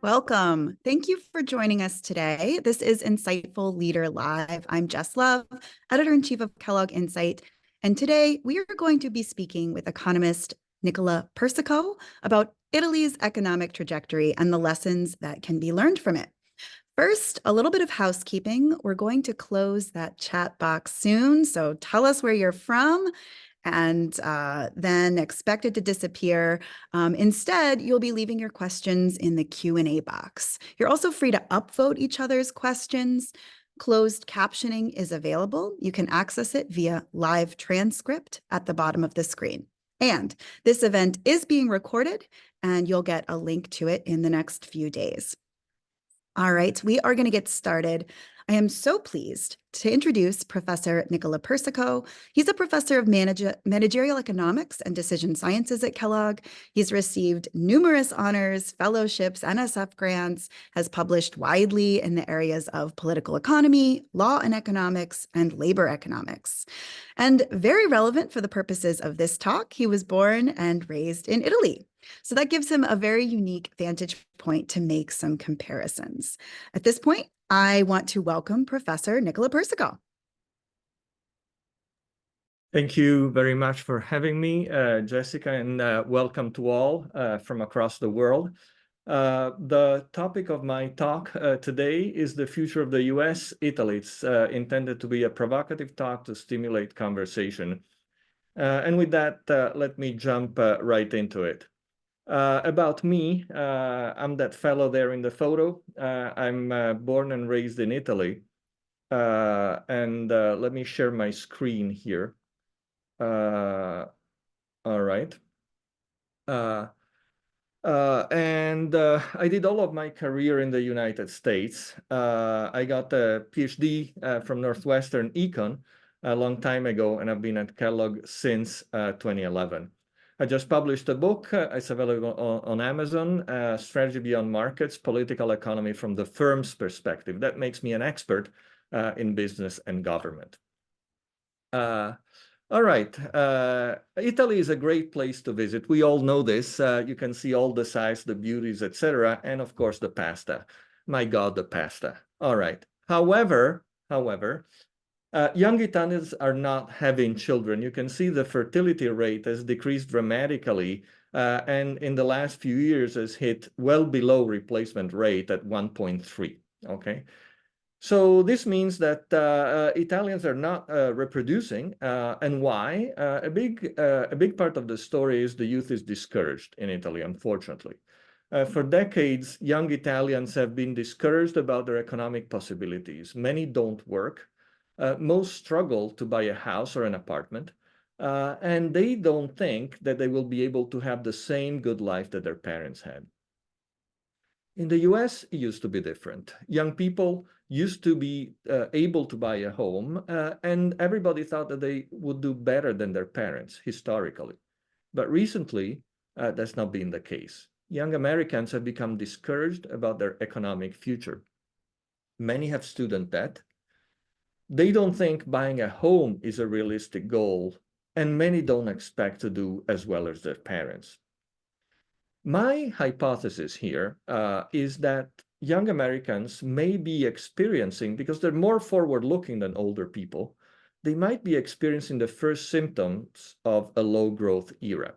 Welcome. Thank you for joining us today. This is Insightful Leader Live. I'm Jess Love, Editor-in-Chief of Kellogg Insight. And today we are going to be speaking with economist Nicola Persico about Italy's economic trajectory and the lessons that can be learned from it. First, a little bit of housekeeping. We're going to close that chat box soon, so tell us where you're from and then expect it to disappear. Instead, you'll be leaving your questions in the Q&A box. You're also free to upvote each other's questions. Closed captioning is available. You can access it via live transcript at the bottom of the screen. And this event is being recorded, and you'll get a link to it in the next few days. All right, we are going to get started. I am so pleased to introduce Professor Nicola Persico. He's a professor of managerial economics and decision sciences at Kellogg. He's received numerous honors, fellowships, NSF grants, has published widely in the areas of political economy, law and economics, and labor economics. And very relevant for the purposes of this talk, he was born and raised in Italy. So that gives him a very unique vantage point to make some comparisons. At this point, I want to welcome Professor Nicola Persico. Thank you very much for having me, Jessica, and welcome to all from across the world. The topic of my talk today is the future of the US, Italy. It's intended to be a provocative talk to stimulate conversation. And with that, let me jump right into it. About me, I'm that fellow there in the photo. I'm born and raised in Italy. And let me share my screen here. All right. I did all of my career in the United States. I got a PhD from Northwestern Econ a long time ago, and I've been at Kellogg since 2011. I just published a book. It's available on Amazon, Strategy Beyond Markets, Political Economy from the Firm's Perspective. That makes me an expert in business and government. All right. Italy is a great place to visit. We all know this. You can see all the sights, the beauties, etc., and of course the pasta. My God, the pasta. All right. However, young Italians are not having children. You can see the fertility rate has decreased dramatically, and in the last few years has hit well below replacement rate at 1.3. Okay. So this means that Italians are not reproducing, and why? A big part of the story is the youth is discouraged in Italy, unfortunately. For decades, young Italians have been discouraged about their economic possibilities. Many don't work. Most struggle to buy a house or an apartment, and they don't think that they will be able to have the same good life that their parents had. In the US, it used to be different. Young people used to be able to buy a home, and everybody thought that they would do better than their parents historically. But recently, that's not been the case. Young Americans have become discouraged about their economic future. Many have student debt. They don't think buying a home is a realistic goal, and many don't expect to do as well as their parents. My hypothesis here is that young Americans may be experiencing, because they're more forward-looking than older people, they might be experiencing the first symptoms of a low-growth era.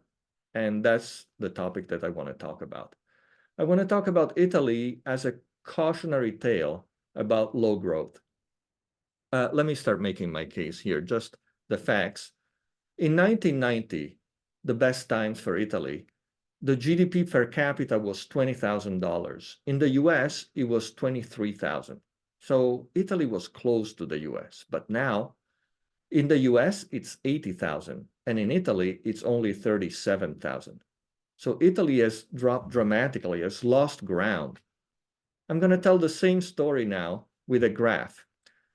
And that's the topic that I want to talk about. I want to talk about Italy as a cautionary tale about low growth. Let me start making my case here, just the facts. In 1990, the best times for Italy, the GDP per capita was $20,000. In the US, it was $23,000. So Italy was close to the US. But now, in the US, it's $80,000. And in Italy, it's only $37,000. So Italy has dropped dramatically, has lost ground. I'm going to tell the same story now with a graph.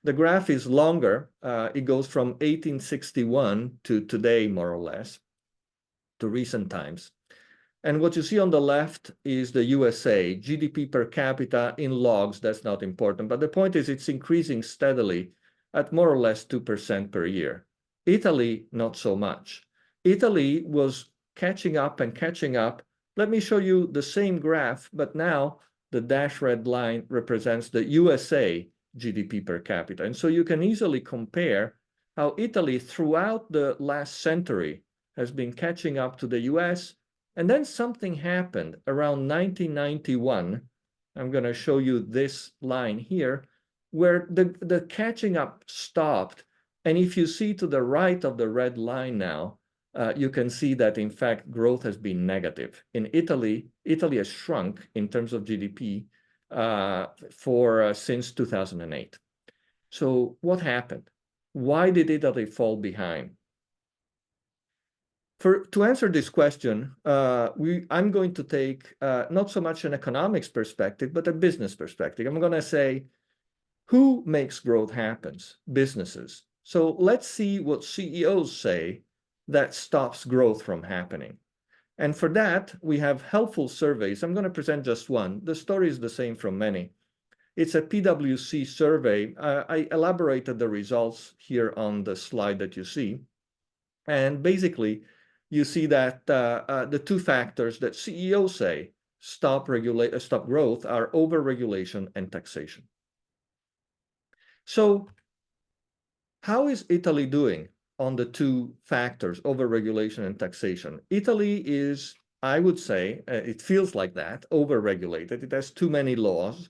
The graph is longer. It goes from 1861 to today, more or less, to recent times. And what you see on the left is the USA, GDP per capita in logs. That's not important. But the point is it's increasing steadily at more or less 2% per year. Italy, not so much. Italy was catching up and catching up. Let me show you the same graph, but now The dash red line represents the USA GDP per capita. And so you can easily compare how Italy throughout the last century has been catching up to the US. And then something happened around 1991. I'm going to show you this line here, where the catching up stopped. And if you see to the right of the red line now, you can see that, in fact, growth has been negative. In Italy, Italy has shrunk in terms of GDP since 2008. So what happened? Why did Italy fall behind? To answer this question, I'm going to take not so much an economics perspective, but a business perspective. I'm going to say, who makes growth happen? Businesses. So let's see what CEOs say that stops growth from happening. And for that, we have helpful surveys. I'm going to present just one. The story is the same from many. It's a PwC survey. I elaborated the results here on the slide that you see. And basically, you see that the two factors that CEOs say stop growth are overregulation and taxation. So how is Italy doing on the two factors, overregulation and taxation? Italy is, I would say, it feels like that, overregulated. It has too many laws.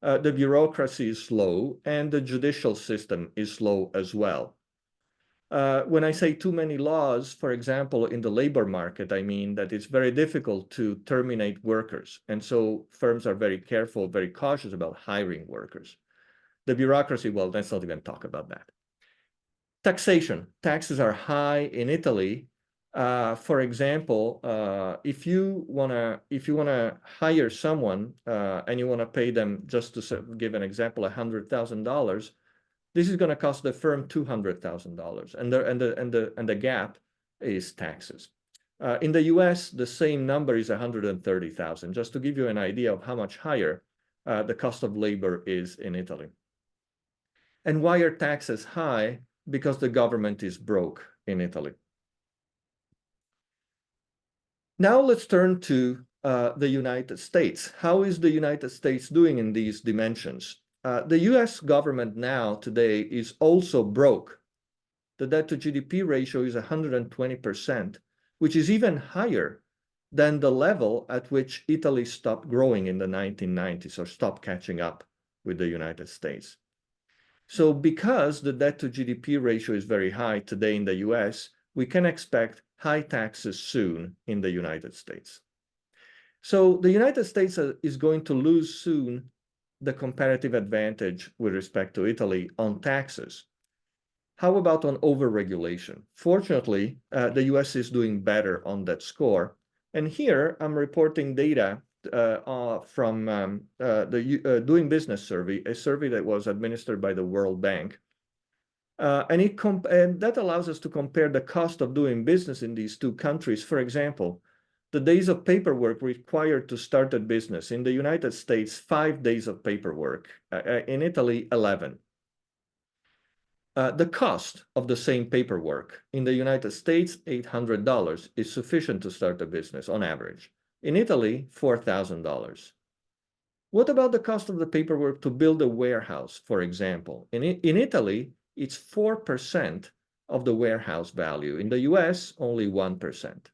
The bureaucracy is slow, and the judicial system is slow as well. When I say too many laws, for example, in the labor market, I mean that it's very difficult to terminate workers. And so firms are very careful, very cautious about hiring workers. The bureaucracy, well, let's not even talk about that. Taxation. Taxes are high in Italy. For example, if you wanna hire someone and you wanna pay them, just to give an example, $100,000, this is gonna cost the firm $200,000, and the gap is taxes. In the US, the same number is 130,000, just to give you an idea of how much higher the cost of labor is in Italy. And why are taxes high? Because the government is broke in Italy. Now let's turn to the United States. How is the United States doing in these dimensions? The US government now, today, is also broke. The debt to GDP ratio is 120%, which is even higher than the level at which Italy stopped growing in the 1990s, or stopped catching up with the United States. So because the debt to GDP ratio is very high today in the US, we can expect high taxes soon in the United States. So the United States is going to lose soon the comparative advantage with respect to Italy on taxes. How about on overregulation? Fortunately, the US is doing better on that score. And here I'm reporting data from the Doing Business survey, a survey that was administered by the World Bank. And that allows us to compare the cost of doing business in these two countries. For example, the days of paperwork required to start a business. In the United States, 5 days of paperwork. In Italy, 11. The cost of the same paperwork in the United States, $800, is sufficient to start a business on average. In Italy, $4,000. What about the cost of the paperwork to build a warehouse, for example? In Italy, it's 4% of the warehouse value. In the US, only 1%.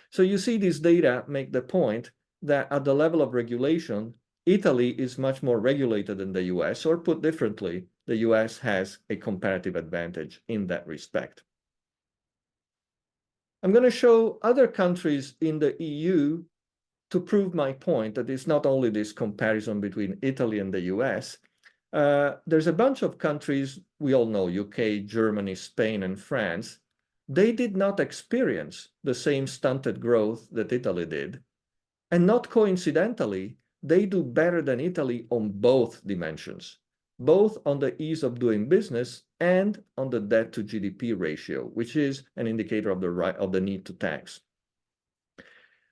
So you see, these data make the point that at the level of regulation, Italy is much more regulated than the US, or put differently, the US has a comparative advantage in that respect. I'm going to show other countries in the EU to prove my point that it's not only this comparison between Italy and the US. There's a bunch of countries, we all know, UK, Germany, Spain, and France. They did not experience the same stunted growth that Italy did. And not coincidentally, they do better than Italy on both dimensions, both on the ease of doing business and on the debt to GDP ratio, which is an indicator of the need to tax.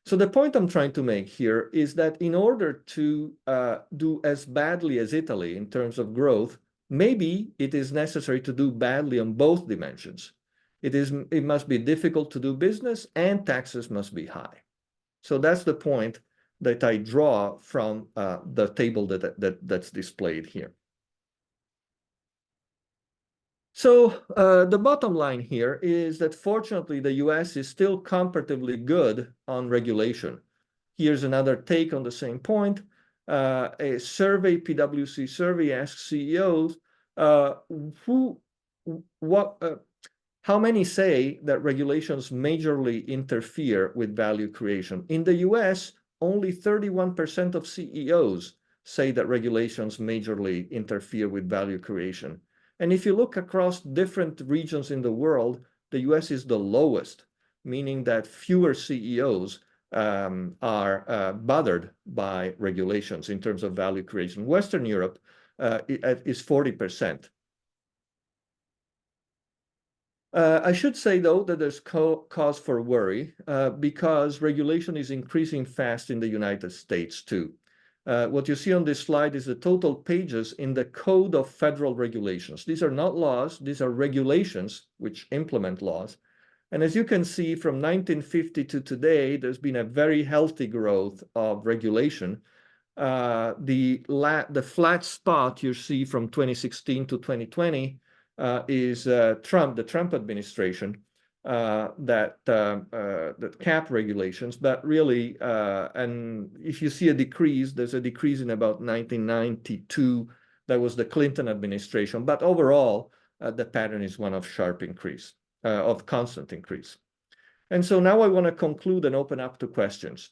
So the point I'm trying to make here is that in order to do as badly as Italy in terms of growth, maybe it is necessary to do badly on both dimensions. It must be difficult to do business, and taxes must be high. So that's the point that I draw from the table that's displayed here. So the bottom line here is that fortunately, the US is still comparatively good on regulation. Here's another take on the same point. A survey, PwC survey, asks CEOs how many say that regulations majorly interfere with value creation. In the US, only 31% of CEOs say that regulations majorly interfere with value creation. And if you look across different regions in the world, the US is the lowest, meaning that fewer CEOs are bothered by regulations in terms of value creation. Western Europe is 40%. I should say, though, that there's cause for worry because regulation is increasing fast in the United States, too. What you see on this slide is the total pages in the Code of Federal Regulations. These are not laws, these are regulations which implement laws. And as you can see, from 1950 to today, there's been a very healthy growth of regulation. The flat spot you see from 2016 to 2020 is the Trump administration that cap regulations, but really, and if you see a decrease, there's a decrease in about 1992. That was the Clinton administration, but overall, the pattern is one of sharp increase, of constant increase. And so now I want to conclude and open up to questions.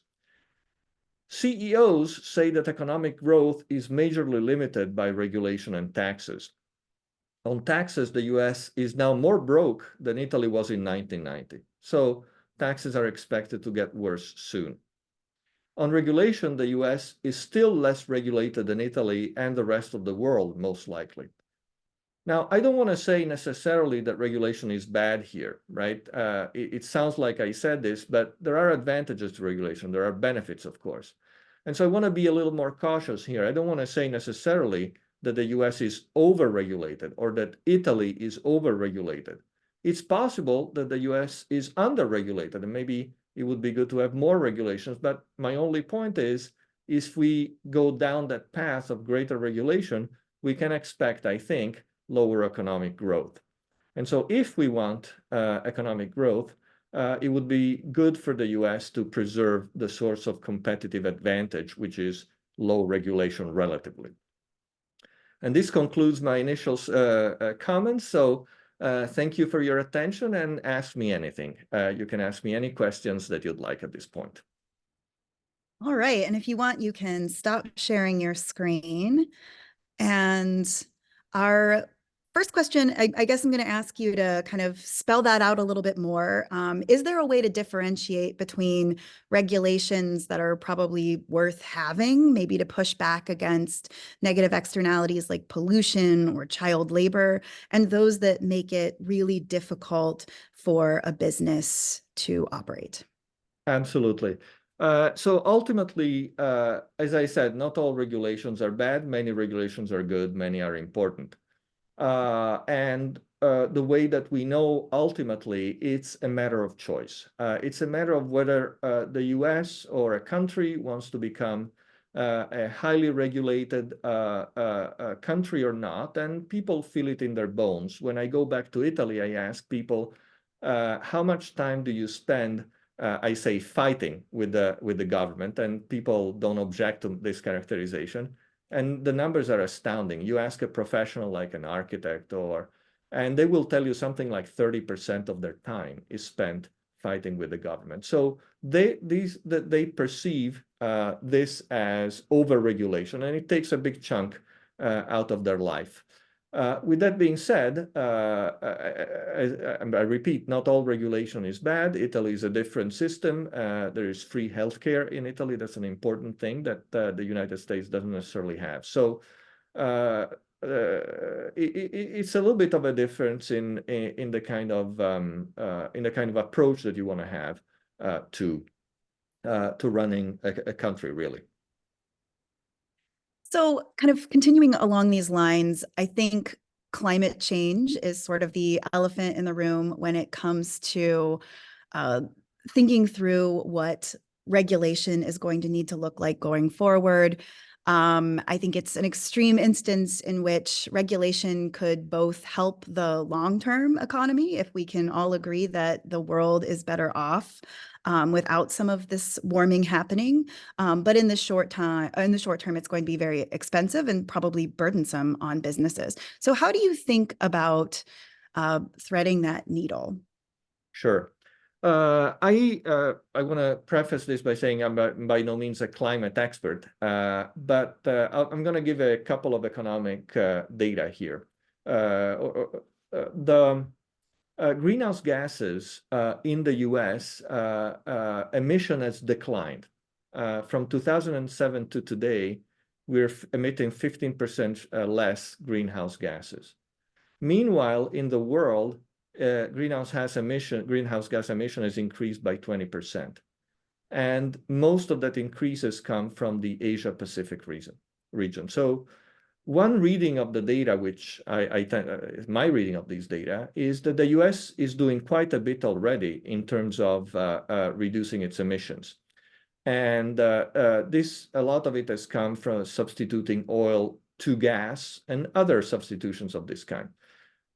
CEOs say that economic growth is majorly limited by regulation and taxes. On taxes, the US is now more broke than Italy was in 1990. So taxes are expected to get worse soon. On regulation, the US is still less regulated than Italy and the rest of the world, most likely. Now, I don't want to say necessarily that regulation is bad here, right? It sounds like I said this, but there are advantages to regulation. There are benefits, of course. And so I want to be a little more cautious here. I don't want to say necessarily that the US is over-regulated or that Italy is over-regulated. It's possible that the US is under-regulated, and maybe it would be good to have more regulations. But my only point is, if we go down that path of greater regulation, we can expect, I think, lower economic growth. And so if we want economic growth, it would be good for the US to preserve the source of competitive advantage, which is low regulation relatively. And this concludes my initial comments. So thank you for your attention and ask me anything. You can ask me any questions that you'd like at this point. All right. And if you want, you can stop sharing your screen. And our first question, I guess I'm going to ask you to kind of spell that out a little bit more. Is there a way to differentiate between regulations that are probably worth having, maybe to push back against negative externalities like pollution or child labor, and those that make it really difficult for a business to operate? Absolutely. So ultimately, as I said, not all regulations are bad. Many regulations are good. Many are important. And the way that we know ultimately, it's a matter of choice. It's a matter of whether the US or a country wants to become a highly regulated country or not. And people feel it in their bones. When I go back to Italy, I ask people, how much time do you spend I say fighting with the government, and people don't object to this characterization. And the numbers are astounding. You ask a professional like an architect and they will tell you something like 30% of their time is spent fighting with the government. So they perceive this as overregulation, and it takes a big chunk out of their life. With that being said, I repeat, not all regulation is bad. Italy is a different system. There is free healthcare in Italy. That's an important thing that the United States doesn't necessarily have. So it's a little bit of a difference in the kind of approach that you want to have to running a country, really. So kind of continuing along these lines, I think climate change is sort of the elephant in the room when it comes to thinking through what regulation is going to need to look like going forward. I think it's an extreme instance in which regulation could both help the long-term economy, if we can all agree that the world is better off without some of this warming happening. But in the short term, it's going to be very expensive and probably burdensome on businesses. So how do you think about threading that needle? Sure. I want to preface this by saying I'm by no means a climate expert, but I'm going to give a couple of economic data here. The greenhouse gases in the US emission has declined. From 2007 to today, we're emitting 15% less greenhouse gases. Meanwhile, in the world, greenhouse gas emission has increased by 20%. And most of that increases come from the Asia Pacific region. So one reading of the data, which my reading of these data, is that the US is doing quite a bit already in terms of reducing its emissions. And a lot of it has come from substituting oil to gas and other substitutions of this kind.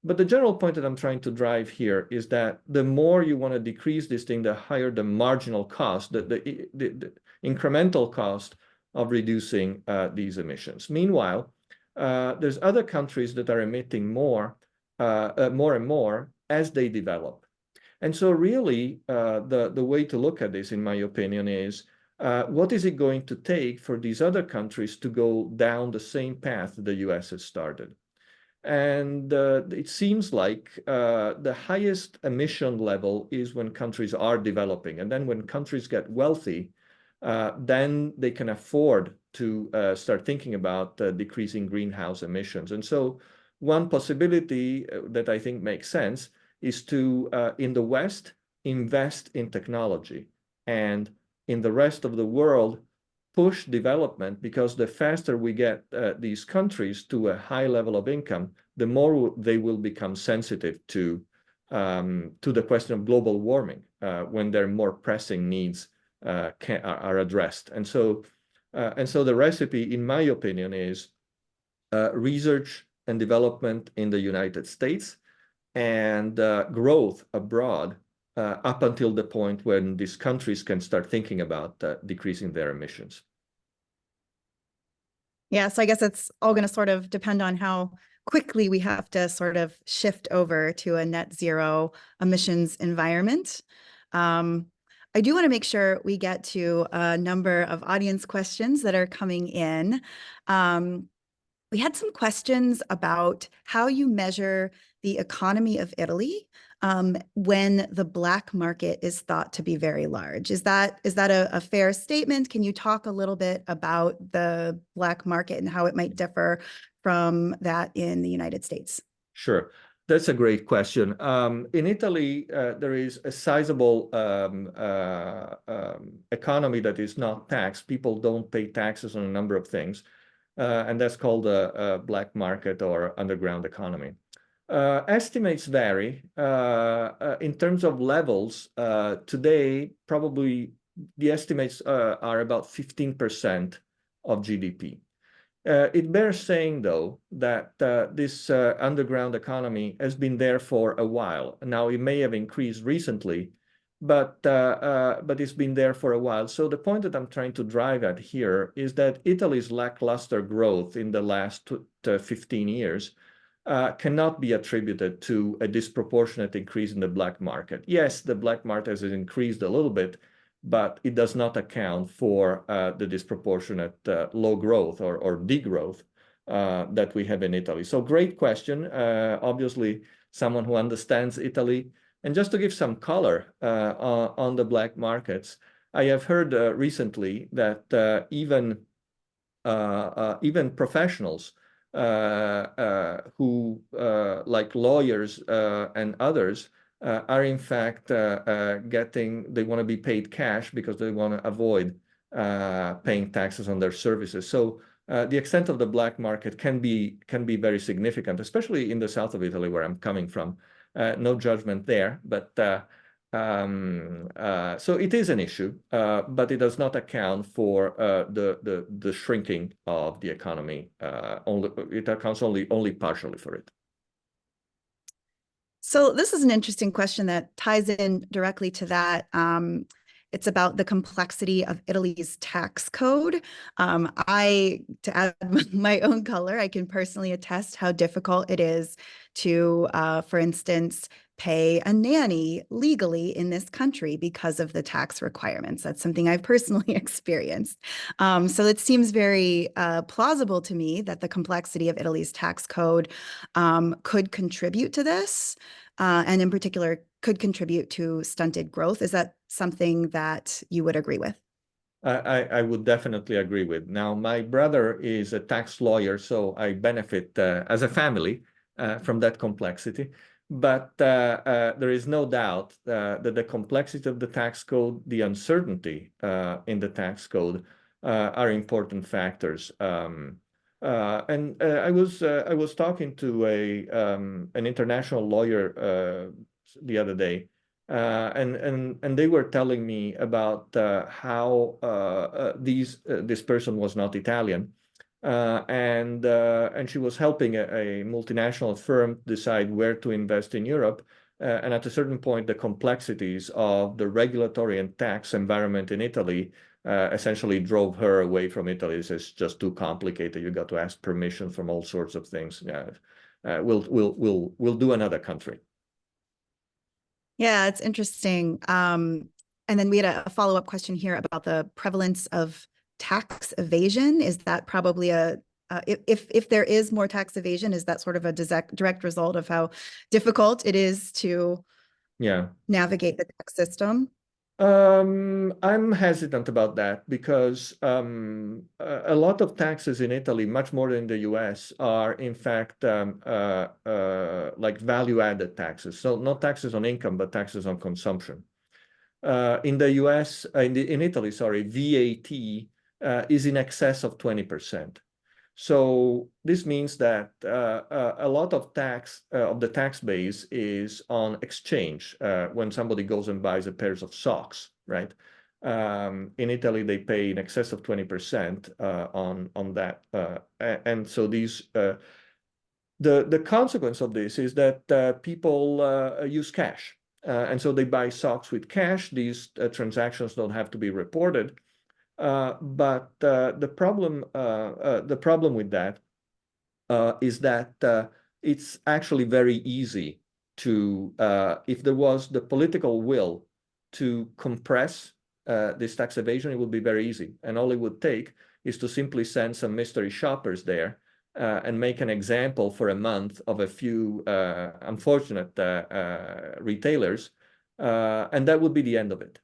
But the general point that I'm trying to drive here is that the more you want to decrease this thing, the higher the marginal cost, the incremental cost of reducing these emissions. Meanwhile, there's other countries that are emitting more and more as they develop. And so really, the way to look at this, in my opinion, is what is it going to take for these other countries to go down the same path the US has started? And it seems like the highest emission level is when countries are developing. And then when countries get wealthy, then they can afford to start thinking about decreasing greenhouse emissions. And so one possibility that I think makes sense is to, in the West, invest in technology. And in the rest of the world, push development, because the faster we get these countries to a high level of income, the more they will become sensitive to the question of global warming when their more pressing needs are addressed. And so the recipe, in my opinion, is research and development in the United States and growth abroad up until the point when these countries can start thinking about decreasing their emissions. Yeah, so I guess it's all going to sort of depend on how quickly we have to sort of shift over to a net zero emissions environment. I do want to make sure we get to a number of audience questions that are coming in. We had some questions about how you measure the economy of Italy when the black market is thought to be very large. Is that a fair statement? Can you talk a little bit about the black market and how it might differ from that in the United States? Sure. That's a great question. In Italy, there is a sizable economy that is not taxed. People don't pay taxes on a number of things. And that's called a black market or underground economy. Estimates vary. In terms of levels, today, probably the estimates are about 15% of GDP. It bears saying, though, that this underground economy has been there for a while. Now, it may have increased recently, but it's been there for a while. So the point that I'm trying to drive at here is that Italy's lackluster growth in the last 15 years cannot be attributed to a disproportionate increase in the black market. Yes, the black market has increased a little bit, but it does not account for the disproportionate low growth or degrowth that we have in Italy. So great question. Obviously, someone who understands Italy. And just to give some color on the black markets, I have heard recently that even professionals who, like lawyers and others, are in fact they want to be paid cash because they want to avoid paying taxes on their services. So the extent of the black market can be very significant, especially in the south of Italy, where I'm coming from. No judgment there, but So it is an issue, but it does not account for the shrinking of the economy. It accounts only partially for it. So this is an interesting question that ties in directly to that. It's about the complexity of Italy's tax code. To add my own color, I can personally attest how difficult it is to, for instance, pay a nanny legally in this country because of the tax requirements. That's something I've personally experienced. So it seems very plausible to me that the complexity of Italy's tax code could contribute to this, and in particular could contribute to stunted growth. Is that something that you would agree with? I would definitely agree with. Now, my brother is a tax lawyer, so I benefit as a family from that complexity. But there is no doubt that the complexity of the tax code, the uncertainty in the tax code are important factors. I was talking to an international lawyer the other day, and they were telling me about how this person was not Italian, and she was helping a multinational firm decide where to invest in Europe. And at a certain point, the complexities of the regulatory and tax environment in Italy essentially drove her away from Italy. It's just too complicated. You got to ask permission from all sorts of things. We'll do another country. Yeah, it's interesting. And then we had a follow-up question here about the prevalence of tax evasion. Is that probably if there is more tax evasion, is that sort of a direct result of how difficult it is to navigate the tax system? I'm hesitant about that because a lot of taxes in Italy, much more than the US, are in fact like value-added taxes. So not taxes on income, but taxes on consumption. In the US, in Italy, sorry, VAT is in excess of 20%. So this means that a lot of the tax base is on exchange when somebody goes and buys a pair of socks, right? In Italy, they pay in excess of 20% on that, and so the consequence of this is that people use cash, and so they buy socks with cash. These transactions don't have to be reported. But the problem with that is that it's actually very easy to, if there was the political will to compress this tax evasion, it would be very easy. And all it would take is to simply send some mystery shoppers there and make an example for a month of a few unfortunate retailers, and that would be the end of it.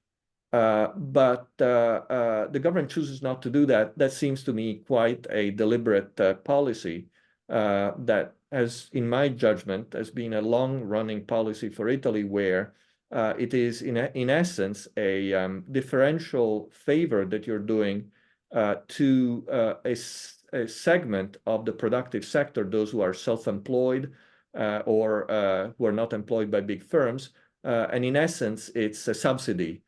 But the government chooses not to do that. That seems to me quite a deliberate policy that has, in my judgment, has been a long-running policy for Italy, where it is, in essence, a differential favor that you're doing to a segment of the productive sector, those who are self-employed or who are not employed by big firms. And in essence, it's a subsidy.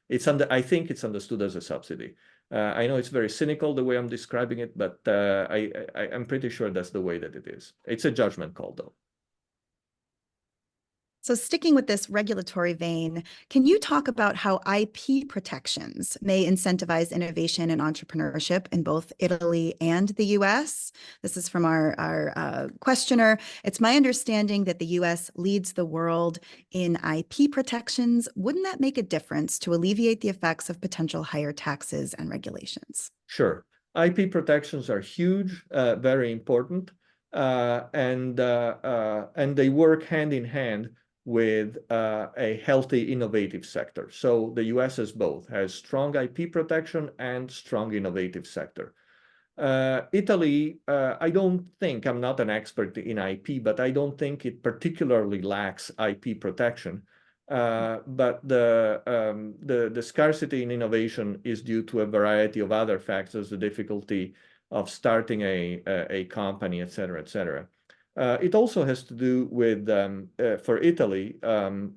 I think it's understood as a subsidy. I know it's very cynical the way I'm describing it, but I'm pretty sure that's the way that it is. It's a judgment call, though. So sticking with this regulatory vein, can you talk about how IP protections may incentivize innovation and entrepreneurship in both Italy and the US? This is from our questioner. It's my understanding that the US leads the world in IP protections. Wouldn't that make a difference to alleviate the effects of potential higher taxes and regulations? Sure. IP protections are huge, very important, and they work hand in hand with a healthy innovative sector. So the US has both, has strong IP protection and strong innovative sector. Italy, I'm not an expert in IP, but I don't think it particularly lacks IP protection. But the scarcity in innovation is due to a variety of other factors, the difficulty of starting a company, et cetera, et cetera. It also has to do with, for Italy,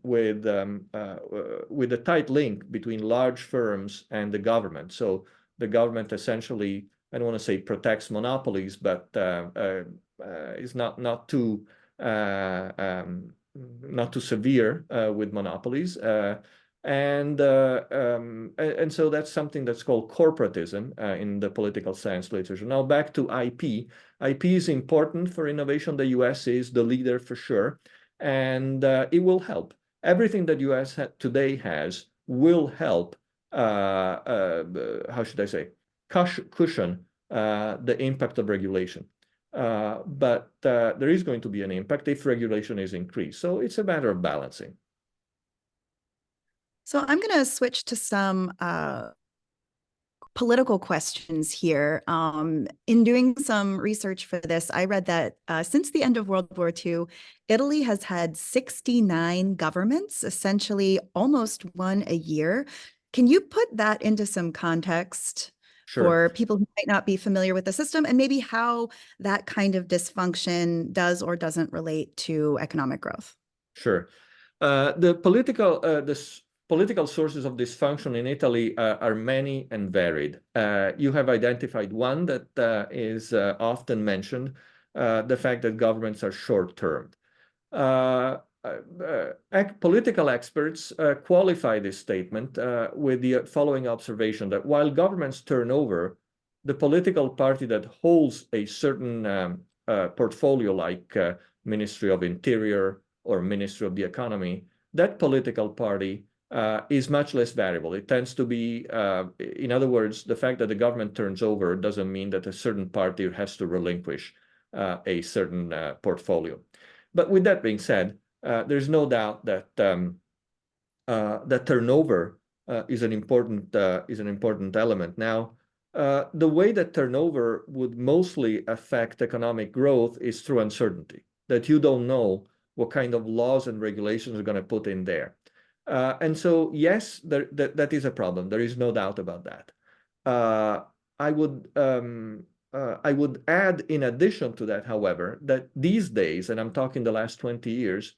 with a tight link between large firms and the government. So the government essentially, I don't want to say protects monopolies, but is not too severe with monopolies. And so that's something that's called corporatism in the political science literature. Now back to IP. IP is important for innovation. The US is the leader for sure, and it will help. Everything that US today has will help, how should I say, cushion the impact of regulation. But there is going to be an impact if regulation is increased. So it's a matter of balancing. So I'm going to switch to some political questions here. In doing some research for this, I read that since the end of World War II, Italy has had 69 governments, essentially almost one a year. Can you put that into some context Sure. for people who might not be familiar with the system, and maybe how that kind of dysfunction does or doesn't relate to economic growth? Sure. The political sources of dysfunction in Italy are many and varied. You have identified one that is often mentioned, the fact that governments are short-termed. Political experts qualify this statement with the following observation, that while governments turn over, the political party that holds a certain portfolio like Ministry of Interior or Ministry of the Economy, that political party is much less variable. It tends to be, in other words, the fact that the government turns over doesn't mean that a certain party has to relinquish a certain portfolio. But with that being said, there's no doubt that that turnover is an important element. Now, the way that turnover would mostly affect economic growth is through uncertainty, that you don't know what kind of laws and regulations are going to put in there. And so, yes, that is a problem. There is no doubt about that. I would add, in addition to that, however, that these days, and I'm talking the last 20 years,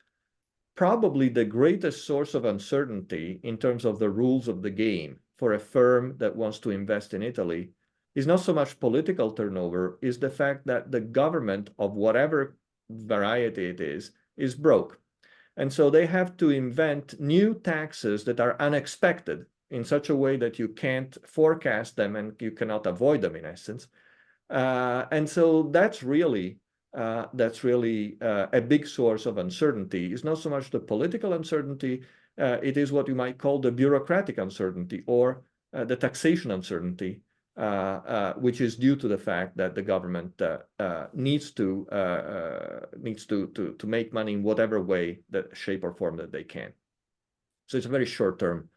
probably the greatest source of uncertainty in terms of the rules of the game for a firm that wants to invest in Italy is not so much political turnover, is the fact that the government of whatever variety it is broke. And so they have to invent new taxes that are unexpected in such a way that you can't forecast them and you cannot avoid them, in essence. And so that's really a big source of uncertainty. It's not so much the political uncertainty, it is what you might call the bureaucratic uncertainty or the taxation uncertainty, which is due to the fact that the government needs to make money in whatever way, shape or form that they can. So it's a very short-term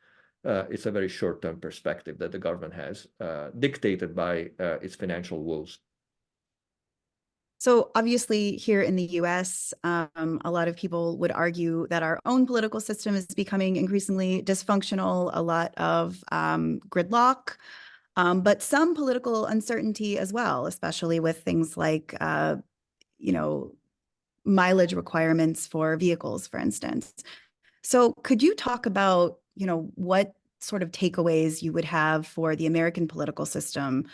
perspective that the government has, dictated by its financial woes. So obviously here in the US, a lot of people would argue that our own political system is becoming increasingly dysfunctional, a lot of gridlock, but some political uncertainty as well, especially with things like, mileage requirements for vehicles, for instance. So could you talk about, what sort of takeaways you would have for the American political system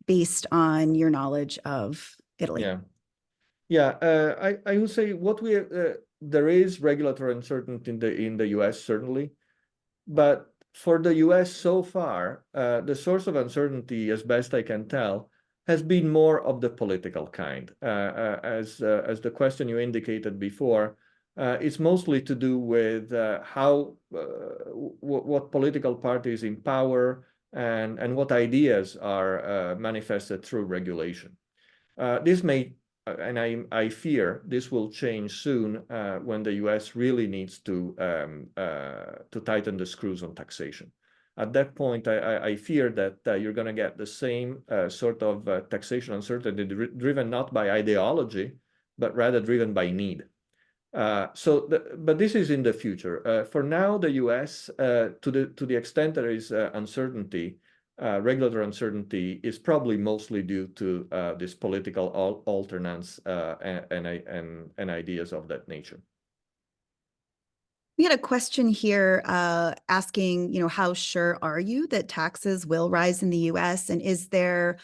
based on your knowledge of Italy? Yeah. I would say there is regulatory uncertainty in the US, certainly, but for the US so far, the source of uncertainty, as best I can tell, has been more of the political kind. As the question you indicated before, it's mostly to do with what political parties in power and what ideas are manifested through regulation. This may, and I fear this will change soon when the US really needs to tighten the screws on taxation. At that point, I fear that you're going to get the same sort of taxation uncertainty driven not by ideology, but rather driven by need. But this is in the future. For now, the US, to the extent there is uncertainty, regulatory uncertainty is probably mostly due to this political alternance and ideas of that nature. We had a question here asking, how sure are you that taxes will rise in the U.S.? And is there,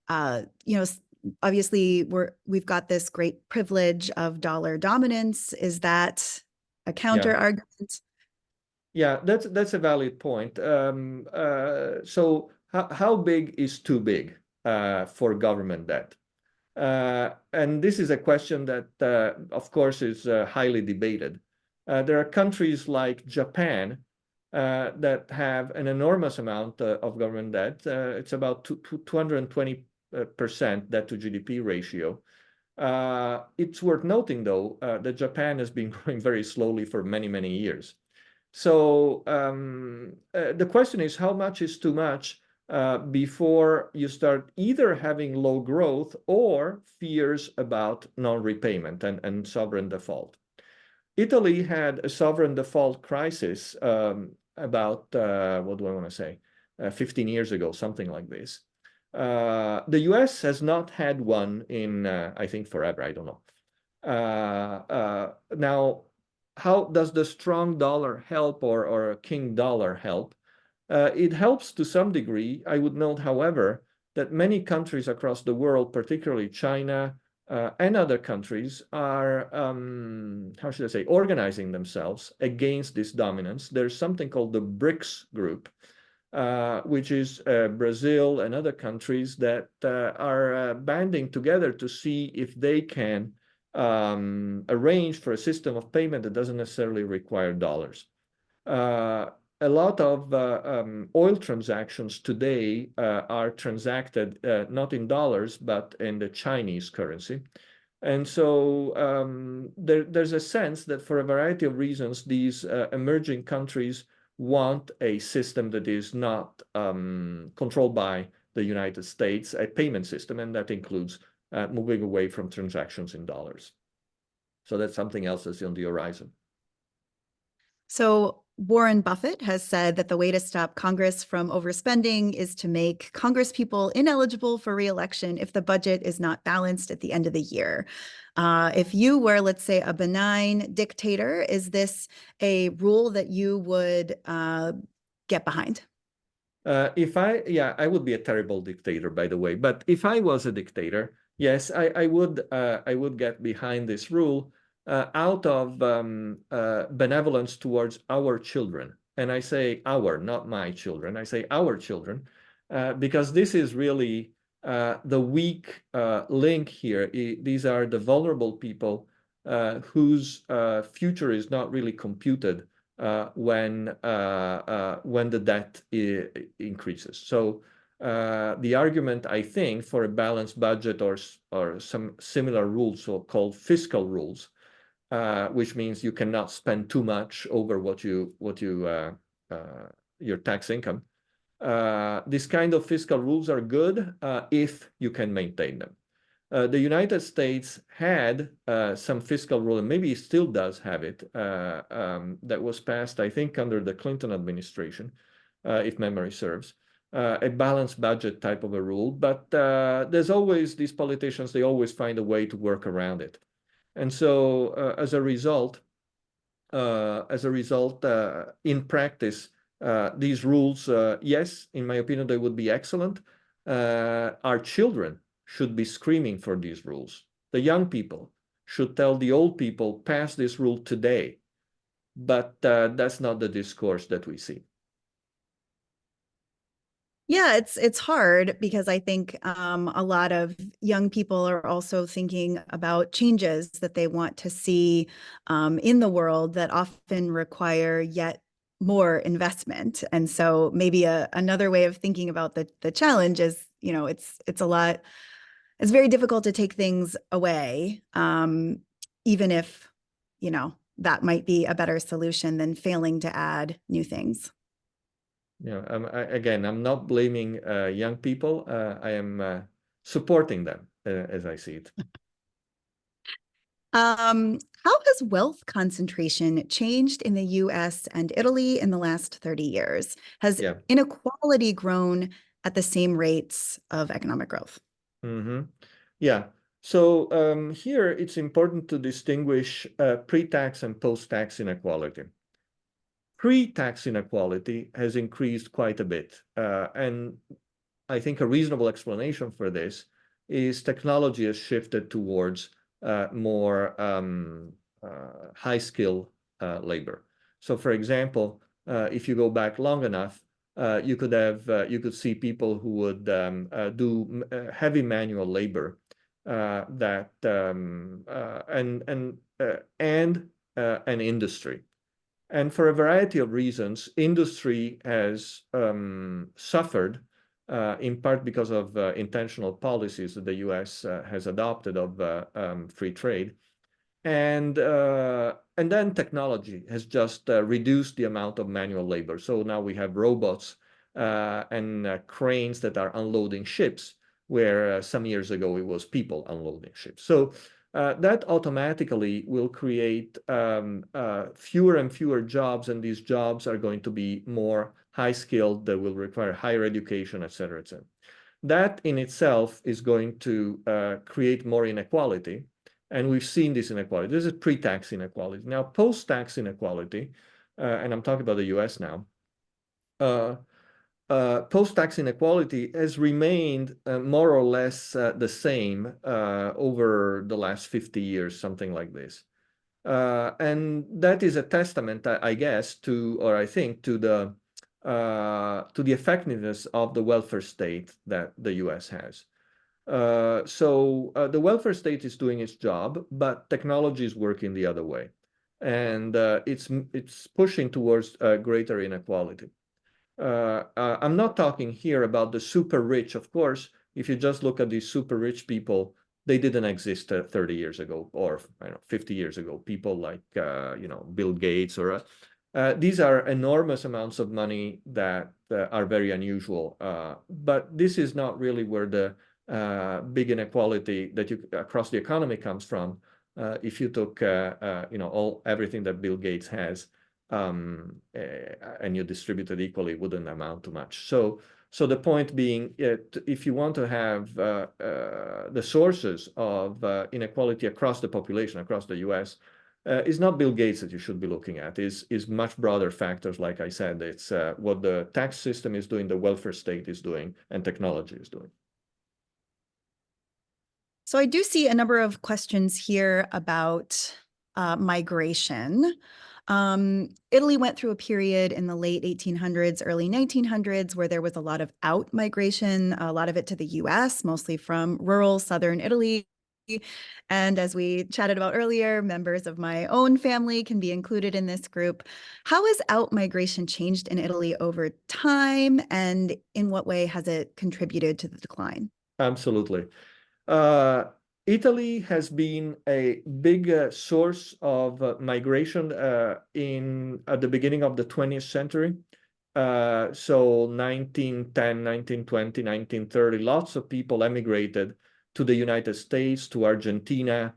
obviously we've got this great privilege of dollar dominance. Is that a counter argument? Yeah, that's a valid point. So how big is too big for government debt? And this is a question that, of course, is highly debated. There are countries like Japan that have an enormous amount of government debt. It's about 220% debt to GDP ratio. It's worth noting, though, that Japan has been growing very slowly for many, many years. So the question is, how much is too much before you start either having low growth or fears about non-repayment and sovereign default? Italy had a sovereign default crisis about, what do I want to say, 15 years ago, something like this. The US has not had one in, I think, forever. I don't know. Now, how does the strong dollar help or king dollar help? It helps to some degree. I would note, however, that many countries across the world, particularly China and other countries, are, how should I say, organizing themselves against this dominance. There's something called the BRICS group, which is Brazil and other countries that are banding together to see if they can arrange for a system of payment that doesn't necessarily require dollars. A lot of oil transactions today are transacted not in dollars, but in the Chinese currency. And so there's a sense that for a variety of reasons, these emerging countries want a system that is not controlled by the United States, a payment system, and that includes moving away from transactions in dollars. So that's something else that's on the horizon. So Warren Buffett has said that the way to stop Congress from overspending is to make Congress people ineligible for reelection if the budget is not balanced at the end of the year. If you were, let's say, a benign dictator, is this a rule that you would get behind? I would be a terrible dictator, by the way. But if I was a dictator, yes, I would get behind this rule out of benevolence towards our children. And I say our, not my children. I say our children, because this is really the weak link here. These are the vulnerable people whose future is not really computed when the debt increases. So the argument, I think, for a balanced budget or some similar rules, so-called fiscal rules, which means you cannot spend too much over your tax income. These kind of fiscal rules are good if you can maintain them. The United States had some fiscal rule, and maybe it still does have it, that was passed, I think, under the Clinton administration, if memory serves, a balanced budget type of a rule. But there's always these politicians, they always find a way to work around it. And so as a result, in practice, these rules, yes, in my opinion, they would be excellent. Our children should be screaming for these rules. The young people should tell the old people, pass this rule today. But that's not the discourse that we see. Yeah, it's hard because I think a lot of young people are also thinking about changes that they want to see in the world that often require yet more investment. And so maybe another way of thinking about the challenge is, it's a lot. It's very difficult to take things away, even if, that might be a better solution than failing to add new things. Again, I'm not blaming young people. I am supporting them as I see it. How has wealth concentration changed in the US and Italy in the last 30 years? Has inequality grown at the same rates of economic growth. Yeah. So here it's important to distinguish pre-tax and post-tax inequality. Pre-tax inequality has increased quite a bit. And I think a reasonable explanation for this is technology has shifted towards more high-skill labor. So, for example, if you go back long enough, you could see people who would do heavy manual labor and an industry. And for a variety of reasons, industry has suffered in part because of intentional policies that the US has adopted of free trade. And then technology has just reduced the amount of manual labor. So now we have robots and cranes that are unloading ships, where some years ago it was people unloading ships. So that automatically will create fewer and fewer jobs, and these jobs are going to be more high-skilled, that will require higher education, et cetera, et cetera. That in itself is going to create more inequality, and we've seen this inequality. This is pre-tax inequality. Now, post-tax inequality, and I'm talking about the US now, post-tax inequality has remained more or less the same over the last 50 years, something like this. And that is a testament, I guess, or I think, to the effectiveness of the welfare state that the US has. So the welfare state is doing its job, but technology is working the other way. And it's pushing towards greater inequality. I'm not talking here about the super rich. Of course, if you just look at these super rich people, they didn't exist 30 years ago or 50 years ago. People like Bill Gates or these are enormous amounts of money that are very unusual. But this is not really where the big inequality that across the economy comes from. If you took everything that Bill Gates has, and you distribute it equally, wouldn't amount to much. So the point being, if you want to have the sources of inequality across the population, across the US, is not Bill Gates that you should be looking at. Is much broader factors. Like I said, it's what the tax system is doing, the welfare state is doing, and technology is doing. So I do see a number of questions here about migration. Italy went through a period in the late 1800s, early 1900s, where there was a lot of out migration, a lot of it to the US, mostly from rural southern Italy. And as we chatted about earlier, members of my own family can be included in this group. How has out migration changed in Italy over time, and in what way has it contributed to the decline? Absolutely. Italy has been a big source of migration at the beginning of the 20th century. So 1910, 1920, 1930, lots of people emigrated to the United States, to Argentina.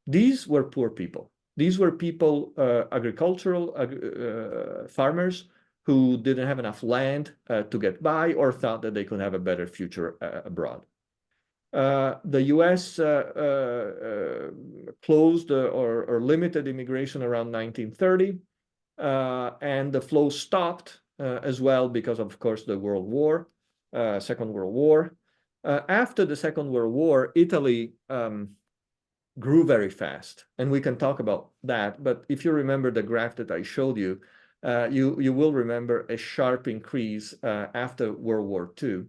These were poor people. These were people, agricultural farmers who didn't have enough land to get by, or thought that they could have a better future abroad. The US closed or limited immigration around 1930, and the flow stopped as well because, of course, the World War, Second World War. After the Second World War, Italy grew very fast, and we can talk about that. But if you remember the graph that I showed you, you will remember a sharp increase after World War II.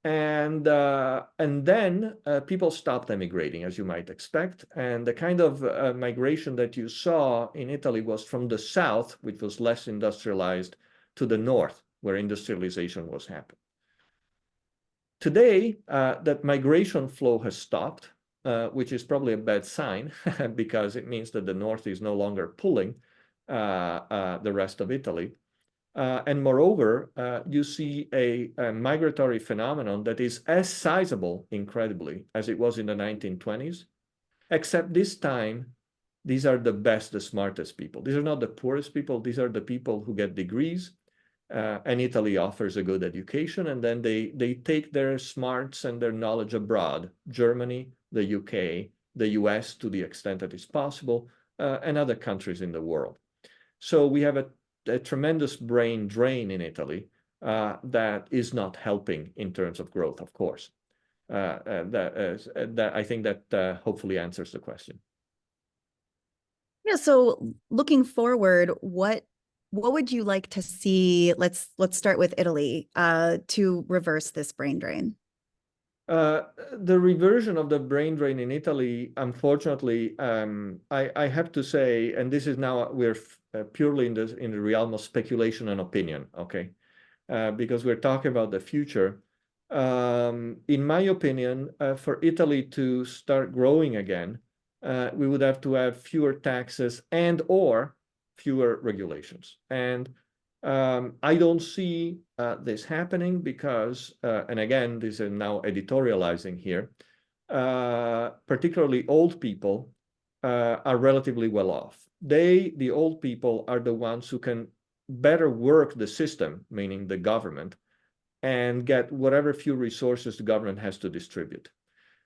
And then people stopped emigrating, as you might expect. And the kind of migration that you saw in Italy was from the south, which was less industrialized, to the north, where industrialization was happening. Today, that migration flow has stopped, which is probably a bad sign, because it means that the north is no longer pulling the rest of Italy. And moreover, you see a migratory phenomenon that is as sizable, incredibly, as it was in the 1920s, except this time, these are the best, the smartest people. These are not the poorest people. These are the people who get degrees, And Italy offers a good education, and then they take their smarts and their knowledge abroad, Germany, the UK, the US to the extent that is possible, and other countries in the world. So we have a tremendous brain drain in Italy that is not helping in terms of growth, of course. That I think that hopefully answers the question. Yeah, so looking forward, what would you like to see? Let's start with Italy to reverse this brain drain. The reversion of the brain drain in Italy, unfortunately, I have to say, and this is now we're purely in the realm of speculation and opinion, okay? Because we're talking about the future. In my opinion, for Italy to start growing again, we would have to have fewer taxes and or fewer regulations. And I don't see this happening because, and again, this is now editorializing here, particularly old people are relatively well off. The old people, are the ones who can better work the system, meaning the government, and get whatever few resources the government has to distribute.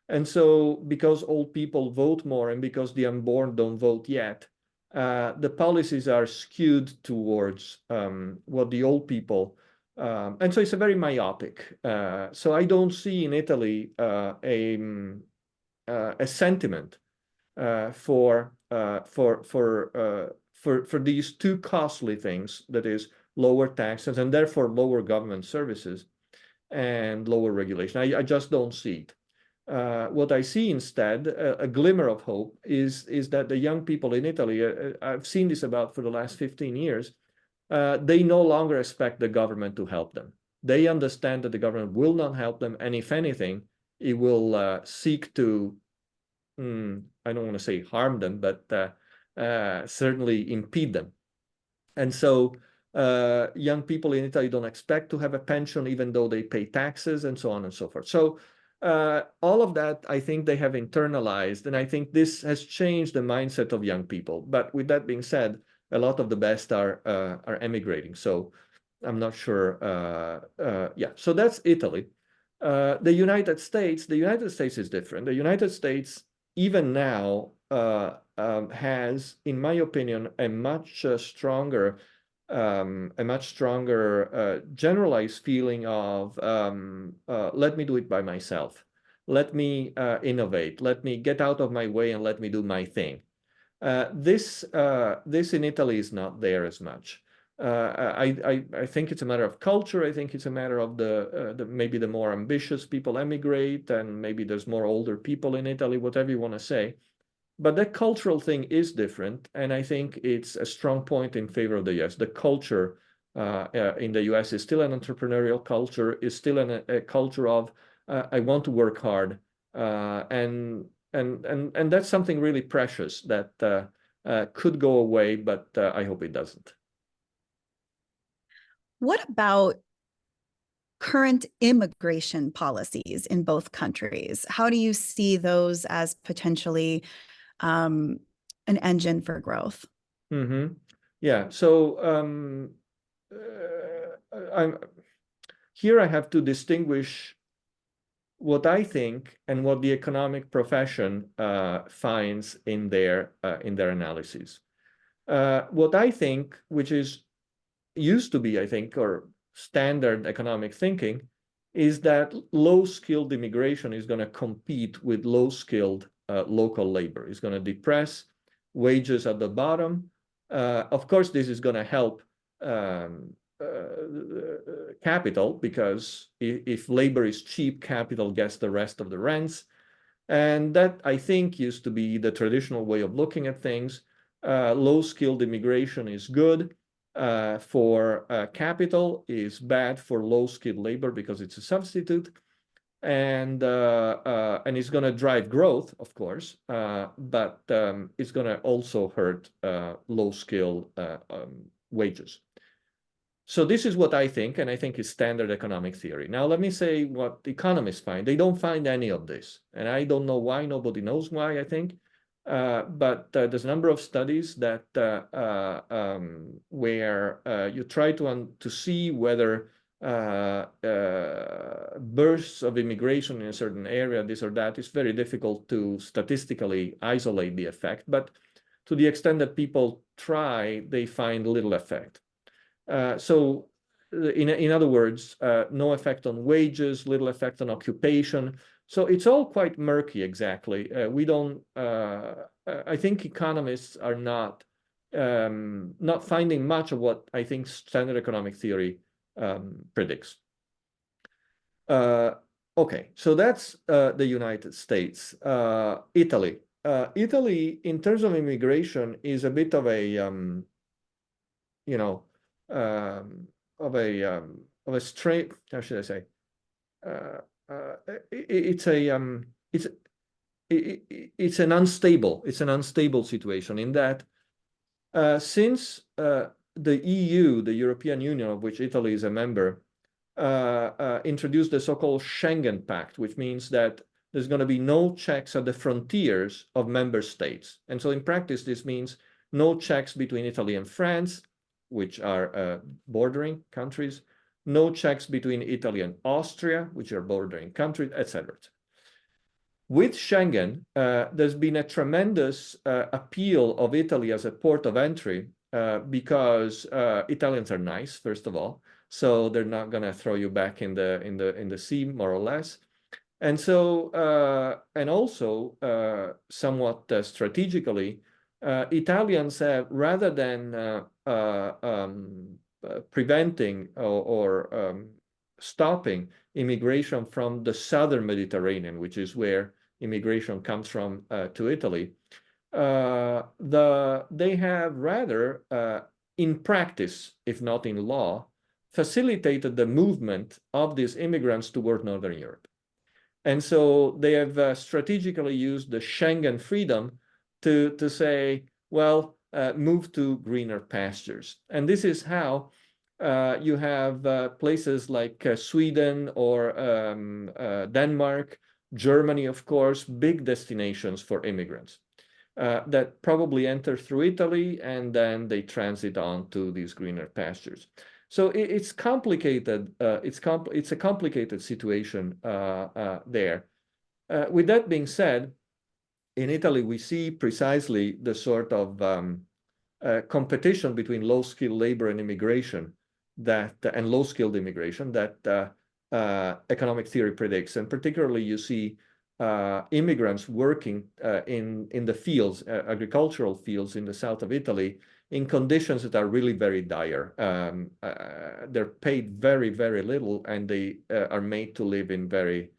And so because old people vote more and because the unborn don't vote yet, the policies are skewed towards what the old people, and so it's a very myopic. So I don't see in Italy a sentiment for these two costly things, that is lower taxes and therefore lower government services and lower regulation. I just don't see it. What I see instead, a glimmer of hope, is that the young people in Italy, I've seen this about for the last 15 years, they no longer expect the government to help them. They understand that the government will not help them, and if anything, it will seek to, I don't want to say harm them, but certainly impede them. And so young people in Italy don't expect to have a pension, even though they pay taxes and so on and so forth. So all of that, I think they have internalized, and I think this has changed the mindset of young people. But with that being said, a lot of the best are emigrating. So I'm not sure. Yeah, so that's Italy. The United States is different. The United States, even now, has, in my opinion, a much stronger generalized feeling of let me do it by myself. Let me innovate. Let me get out of my way and let me do my thing. This in Italy is not there as much. I think it's a matter of culture. I think it's a matter of maybe the more ambitious people emigrate, and maybe there's more older people in Italy, whatever you want to say. But that cultural thing is different, and I think it's a strong point in favor of the US. The culture in the US is still an entrepreneurial culture, is still a culture of I want to work hard, and that's something really precious that could go away, but I hope it doesn't. What about current immigration policies in both countries? How do you see those as potentially an engine for growth? Mm-hmm. Yeah. So here I have to distinguish what I think and what the economic profession finds in their analyses. What I think, which is used to be, I think, or standard economic thinking, is that low-skilled immigration is going to compete with low-skilled local labor. It's going to depress wages at the bottom. Of course, this is going to help capital, because if labor is cheap, capital gets the rest of the rents. And that, I think, used to be the traditional way of looking at things. Low-skilled immigration is good for capital, is bad for low-skilled labor because it's a substitute. And it's going to drive growth, of course, but it's going to also hurt low-skill wages. So this is what I think, and I think is standard economic theory. Now, let me say what economists find. They don't find any of this, and I don't know why. Nobody knows why, I think. But there's a number of studies that where you try to see whether bursts of immigration in a certain area, this or that, is very difficult to statistically isolate the effect. But to the extent that people try, they find little effect. So in other words, no effect on wages, little effect on occupation. So it's all quite murky, exactly. We don't, I think economists are not finding much of what I think standard economic theory predicts. Okay, so that's the United States. Italy. Italy, in terms of immigration, is a bit of a, you know, of a straight, how should I say? It's an unstable situation in that since the EU, the European Union, of which Italy is a member, introduced the so-called Schengen Pact, which means that there's going to be no checks at the frontiers of member states. And so in practice, this means no checks between Italy and France, which are bordering countries, no checks between Italy and Austria, which are bordering countries, etc. With Schengen, there's been a tremendous appeal of Italy as a port of entry because Italians are nice, first of all, so they're not going to throw you back in the sea, more or less. And so, and also, somewhat strategically, Italians have, rather than preventing or stopping immigration from the southern Mediterranean, which is where immigration comes from to Italy, they have rather, in practice, if not in law, facilitated the movement of these immigrants toward Northern Europe. And so they have strategically used the Schengen freedom to say, well, move to greener pastures. And this is how you have places like Sweden or Denmark, Germany, of course, big destinations for immigrants that probably enter through Italy and then they transit on to these greener pastures. So it's complicated. It's a complicated situation there. With that being said, in Italy, we see precisely the sort of competition between low-skilled labor and immigration and low-skilled immigration that economic theory predicts. And particularly, you see immigrants working in the fields, agricultural fields in the south of Italy, in conditions that are really very dire. They're paid very, very little, and they are made to live in very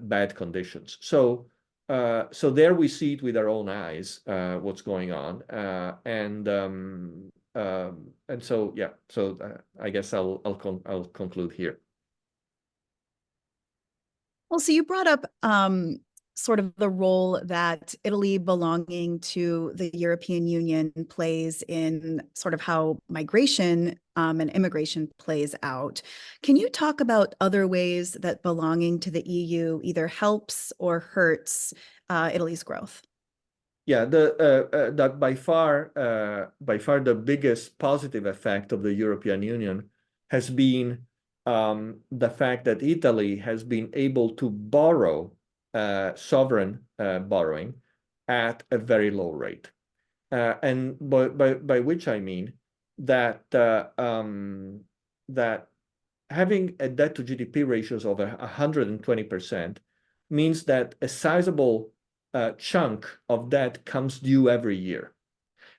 bad conditions. So there we see it with our own eyes, what's going on. And so, yeah, so I guess I'll conclude here. Well, so you brought up sort of the role that Italy belonging to the European Union plays in sort of how migration and immigration plays out. Can you talk about other ways that belonging to the EU either helps or hurts Italy's growth? Yeah, that by far the biggest positive effect of the European Union has been the fact that Italy has been able to borrow sovereign borrowing at a very low rate. And by which I mean that that having a debt to GDP ratios of 120% means that a sizable chunk of that comes due every year.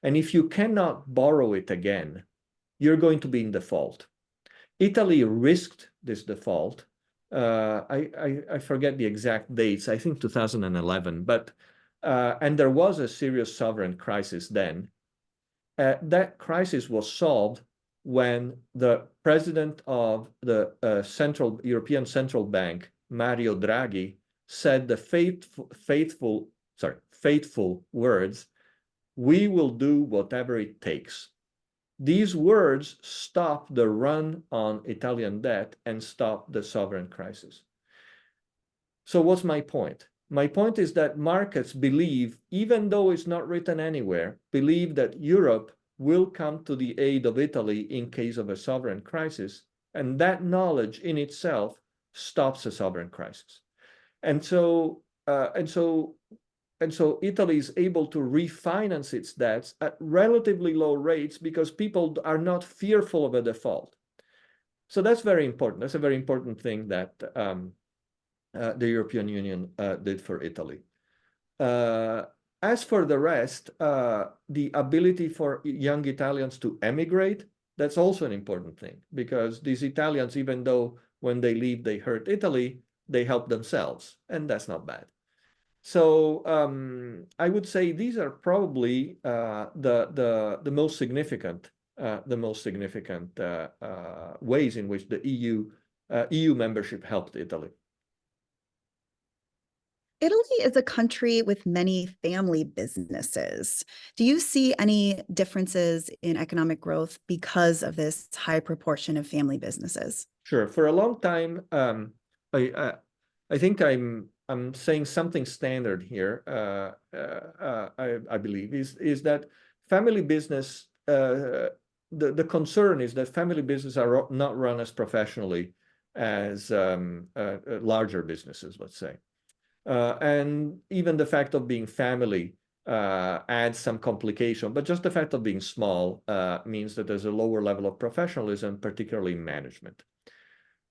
And if you cannot borrow it again, you're going to be in default. Italy risked this default. I forget the exact dates, I think 2011, but and there was a serious sovereign crisis then. That crisis was solved when the president of the European Central Bank, Mario Draghi, said the fateful words, "We will do whatever it takes." These words stopped the run on Italian debt and stopped the sovereign crisis. So what's my point? My point is that markets believe, even though it's not written anywhere, believe that Europe will come to the aid of Italy in case of a sovereign crisis. And that knowledge in itself stops a sovereign crisis. And so, Italy is able to refinance its debts at relatively low rates because people are not fearful of a default. So that's very important. That's a very important thing that the European Union did for Italy. As for the rest, the ability for young Italians to emigrate, that's also an important thing, because these Italians, even though when they leave, they hurt Italy, they help themselves, and that's not bad. So I would say these are probably the most significant ways in which the EU membership helped Italy. Italy is a country with many family businesses. Do you see any differences in economic growth because of this high proportion of family businesses? Sure. For a long time, I think I'm saying something standard here. I believe is that family business. The concern is that family businesses are not run as professionally as larger businesses, let's say. And even the fact of being family adds some complication, but just the fact of being small means that there's a lower level of professionalism, particularly in management.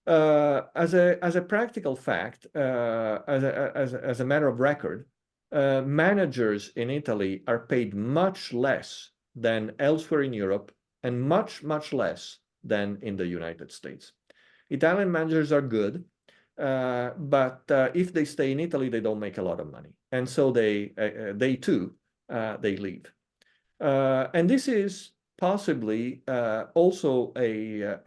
As a practical fact, as a matter of record, managers in Italy are paid much less than elsewhere in Europe and much, much less than in the United States. Italian managers are good, but if they stay in Italy, they don't make a lot of money. And so they too, they leave. And this is possibly also the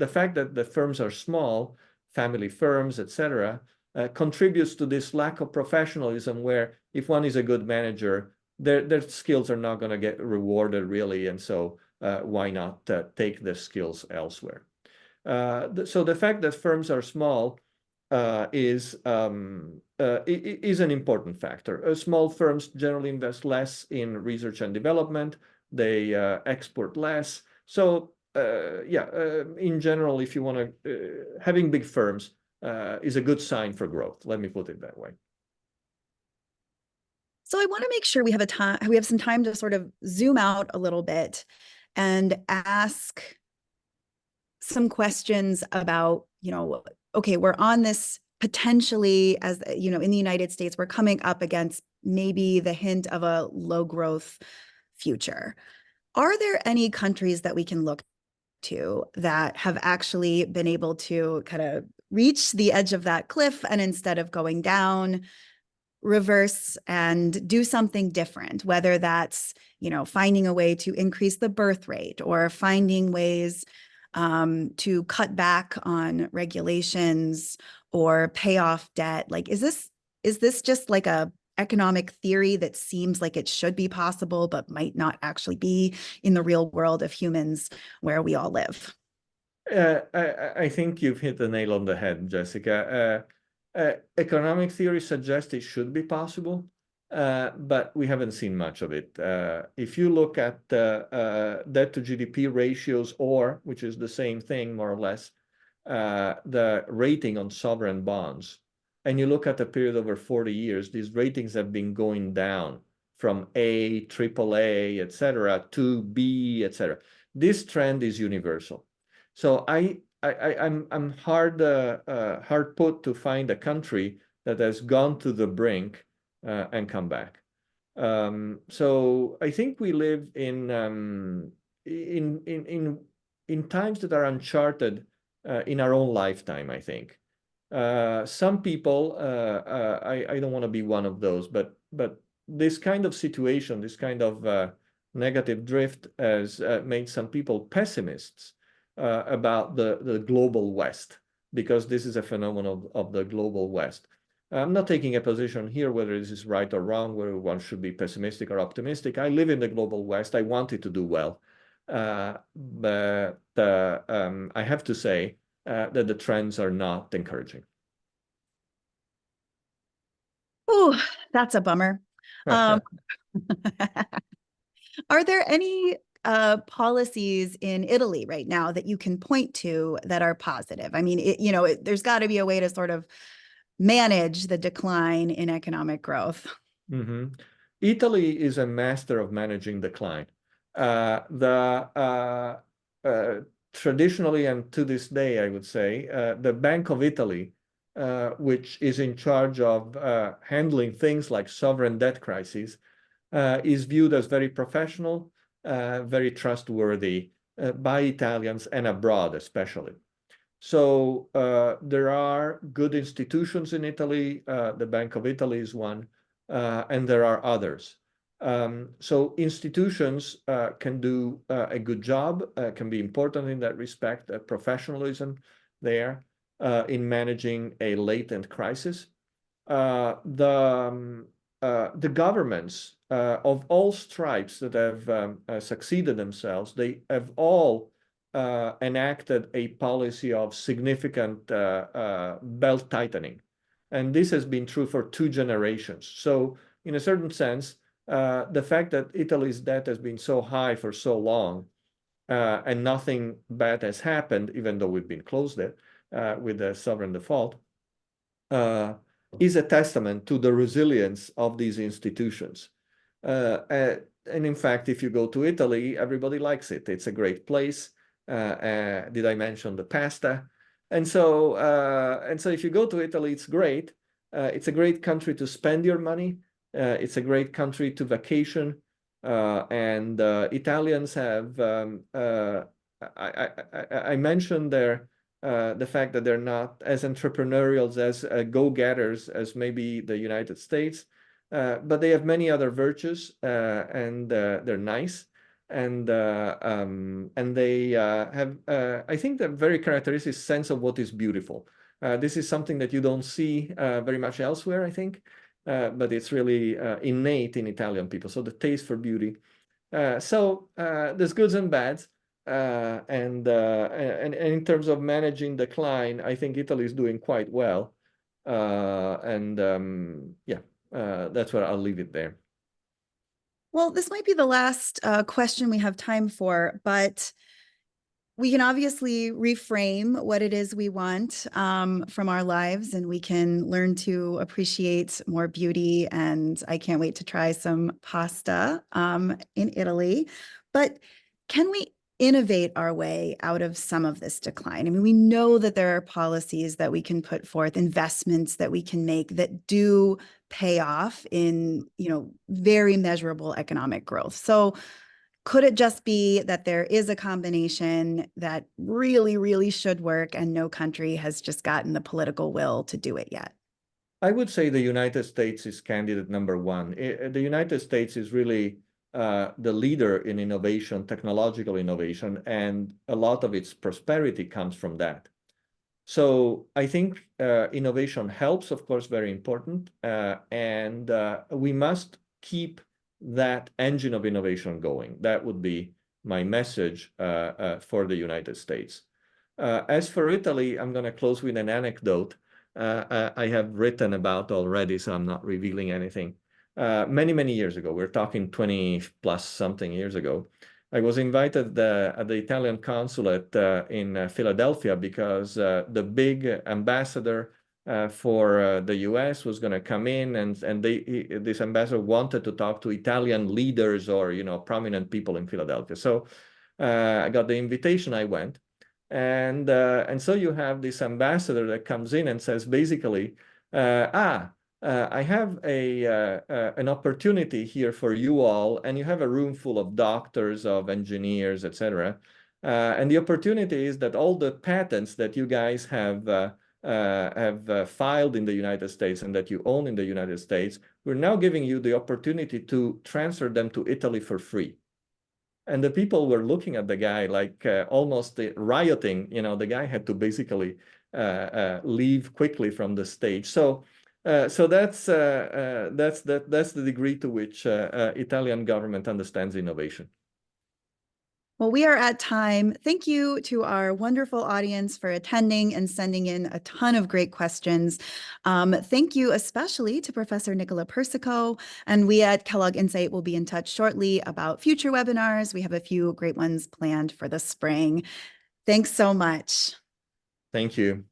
fact that the firms are small, family firms, etc., contributes to this lack of professionalism where if one is a good manager, their skills are not going to get rewarded really. And so why not take the skills elsewhere? So the fact that firms are small is an important factor. Small firms generally invest less in research and development. They export less. So in general, if you want to, having big firms is a good sign for growth. Let me put it that way. So I want to make sure we have some time to sort of zoom out a little bit and ask some questions about, okay, we're on this potentially, as in the United States, we're coming up against maybe the hint of a low growth future. Are there any countries that we can look to that have actually been able to kind of reach the edge of that cliff, and instead of going down, reverse and do something different, whether that's, finding a way to increase the birth rate or finding ways to cut back on regulations or pay off debt? Like, is this just like a economic theory that seems like it should be possible, but might not actually be in the real world of humans where we all live? I think you've hit the nail on the head, Jessica. Economic theory suggests it should be possible, but we haven't seen much of it. If you look at debt to GDP ratios, or, which is the same thing more or less, the rating on sovereign bonds, and you look at the period over 40 years, these ratings have been going down from A, triple A, etc., to B, etc. This trend is universal. So I'm hard put to find a country that has gone to the brink and come back. So I think we live in times that are uncharted in our own lifetime, I think. Some people, I don't want to be one of those, but this kind of situation, this kind of negative drift has made some people pessimists about the global West, because this is a phenomenon of the global West. I'm not taking a position here whether this is right or wrong, whether one should be pessimistic or optimistic. I live in the global West. I want it to do well. But I have to say that the trends are not encouraging. Whew, that's a bummer. Um, are there any policies in Italy right now that you can point to that are positive? I mean, there's got to be a way to sort of manage the decline in economic growth. Mm-hmm. Italy is a master of managing decline. The traditionally and to this day, I would say, the Bank of Italy, which is in charge of handling things like sovereign debt crises, is viewed as very professional, very trustworthy by Italians and abroad, especially. So there are good institutions in Italy. The Bank of Italy is one, and there are others. So institutions can do a good job, can be important in that respect, professionalism there in managing a latent crisis. The governments of all stripes that have succeeded themselves, they have all enacted a policy of significant belt tightening. And this has been true for 2 generations. So in a certain sense, the fact that Italy's debt has been so high for so long and nothing bad has happened, even though we've been closed it with the sovereign default, is a testament to the resilience of these institutions. And in fact, if you go to Italy, everybody likes it. It's a great place. Did I mention the pasta? And so if you go to Italy, it's great. It's a great country to spend your money. It's a great country to vacation. And Italians have, I mentioned there, the fact that they're not as entrepreneurial as go-getters as maybe the United States, but they have many other virtues, and they're nice, and they have, I think, a very characteristic sense of what is beautiful. This is something that you don't see very much elsewhere, I think, but it's really innate in Italian people. So the taste for beauty. So there's goods and bads. And in terms of managing decline, I think Italy is doing quite well. Yeah, that's where I'll leave it there. Well, this might be the last question we have time for, but we can obviously reframe what it is we want from our lives, and we can learn to appreciate more beauty. And I can't wait to try some pasta in Italy. But can we innovate our way out of some of this decline? I mean, we know that there are policies that we can put forth, investments that we can make that do pay off in, very measurable economic growth. So could it just be that there is a combination that really, really should work and no country has just gotten the political will to do it yet? I would say the United States is candidate number one. The United States is really the leader in innovation, technological innovation, and a lot of its prosperity comes from that. So I think innovation helps, of course, very important, and we must keep that engine of innovation going. That would be my message for the United States. As for Italy, I'm going to close with an anecdote I have written about already, so I'm not revealing anything. Many, many years ago, we're talking 20 plus something years ago, I was invited at the Italian consulate in Philadelphia because the big ambassador for the US was going to come in, and this ambassador wanted to talk to Italian leaders or prominent people in Philadelphia. So I got the invitation, I went, and so you have this ambassador that comes in and says basically, I have an opportunity here for you all, and you have a room full of doctors, of engineers, etc. And the opportunity is that all the patents that you guys have filed in the United States and that you own in the United States, we're now giving you the opportunity to transfer them to Italy for free. And the people were looking at the guy like almost rioting. The guy had to basically leave quickly from the stage. So that's the degree to which Italian government understands innovation. Well, we are at time. Thank you to our wonderful audience for attending and sending in a ton of great questions. Thank you especially to Professor Nicola Persico. And we at Kellogg Insight will be in touch shortly about future webinars. We have a few great ones planned for the spring. Thanks so much. Thank you.